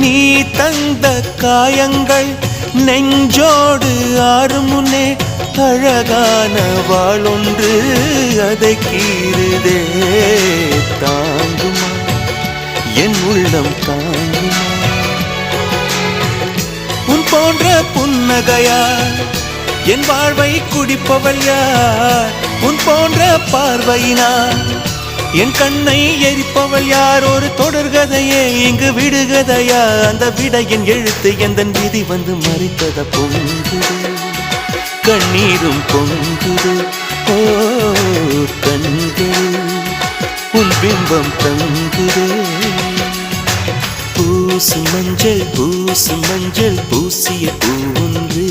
நீ தந்த காயங்கள் நெஞ்சோடு ஆறும் முன்னே அழகான வாளொன்று அதை கீறுதே. தாங்குமா என் உள்ளம் தாங்குமா? உன் போன்ற புன்னகையார் என் வாழ்வை குடிப்பவள் யார்? உன் போன்ற பார்வையினார் என் கண்ணை எரிப்பவள் யார்? ஒரு தொடர்கதையே இங்கு விடுகதையா? அந்த விடையின் எழுத்து எந்தன் விதி வந்து மறித்தத பொங்குது, கண்ணீரும் பொங்குது. ஓ கண்கள் உன் பிம்பம் தங்குதே. பூசு மஞ்சள் பூசு மஞ்சள் பூசிய பூ ஒன்று